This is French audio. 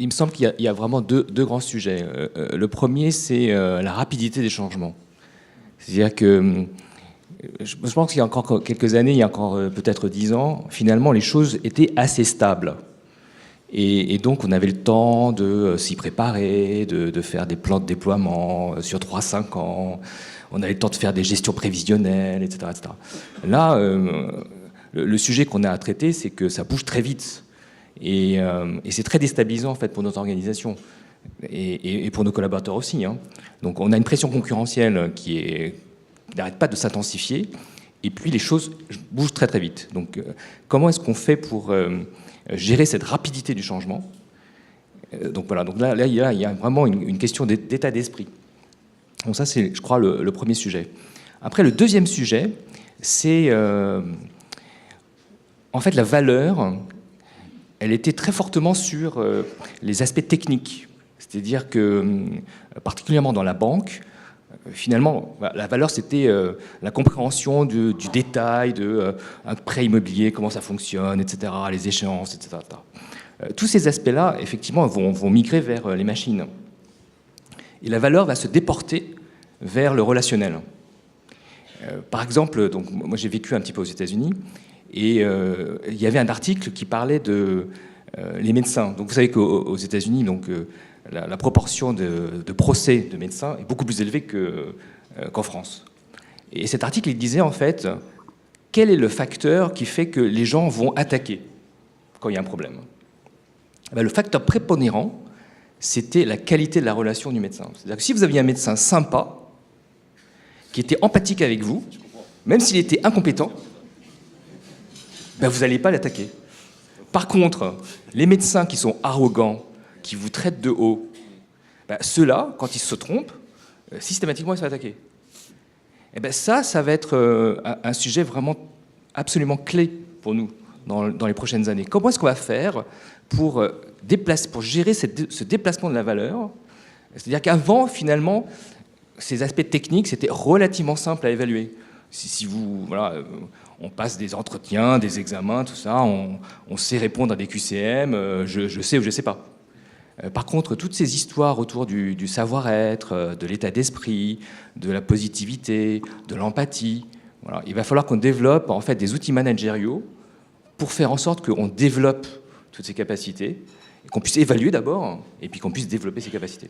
il me semble qu'il y a vraiment deux grands sujets. Le premier, c'est la rapidité des changements. C'est-à-dire que je pense qu'il y a encore quelques années, il y a encore peut-être 10 ans, finalement, les choses étaient assez stables. Et donc, on avait le temps de s'y préparer, de faire des plans de déploiement sur 3-5 ans. On avait le temps de faire des gestions prévisionnelles, etc. etc. Là, le sujet qu'on a à traiter, c'est que ça bouge très vite. Et c'est très déstabilisant, en fait, pour notre organisation. Et pour nos collaborateurs aussi. Hein. Donc, on a une pression concurrentielle qui n'arrête pas de s'intensifier. Et puis, les choses bougent très, très vite. Donc, comment est-ce qu'on fait pour gérer cette rapidité du changement? Donc, voilà. Donc là, il y a vraiment une question d'état d'esprit. Donc, ça, c'est, je crois, le premier sujet. Après, le deuxième sujet, c'est en fait la valeur. Elle était très fortement sur les aspects techniques. C'est-à-dire que, particulièrement dans la banque, finalement, la valeur, c'était la compréhension du détail, un prêt immobilier, comment ça fonctionne, etc., les échéances, etc. Tous ces aspects-là, effectivement, vont migrer vers les machines. Et la valeur va se déporter vers le relationnel. Par exemple, donc, moi j'ai vécu un petit peu aux États-Unis, et il y avait un article qui parlait de les médecins. Donc vous savez qu'aux États-Unis, donc la proportion de procès de médecins est beaucoup plus élevée qu'en France. Et cet article, il disait en fait, quel est le facteur qui fait que les gens vont attaquer quand il y a un problème? Le facteur prépondérant, c'était la qualité de la relation du médecin. C'est-à-dire que si vous aviez un médecin sympa, qui était empathique avec vous, même s'il était incompétent, vous n'allez pas l'attaquer. Par contre, les médecins qui sont arrogants, qui vous traitent de haut, ceux-là, quand ils se trompent, systématiquement, ils sont attaqués. Et ça va être un sujet vraiment absolument clé pour nous dans les prochaines années. Comment est-ce qu'on va faire pour gérer ce déplacement de la valeur? C'est-à-dire qu'avant, finalement, ces aspects techniques, c'était relativement simple à évaluer. Si vous, voilà, on passe des entretiens, des examens, tout ça, on sait répondre à des QCM, je sais ou je ne sais pas. Par contre, toutes ces histoires autour du savoir-être, de l'état d'esprit, de la positivité, de l'empathie, voilà, il va falloir qu'on développe en fait des outils managériaux pour faire en sorte qu'on développe toutes ces capacités, et qu'on puisse évaluer d'abord, et puis qu'on puisse développer ces capacités.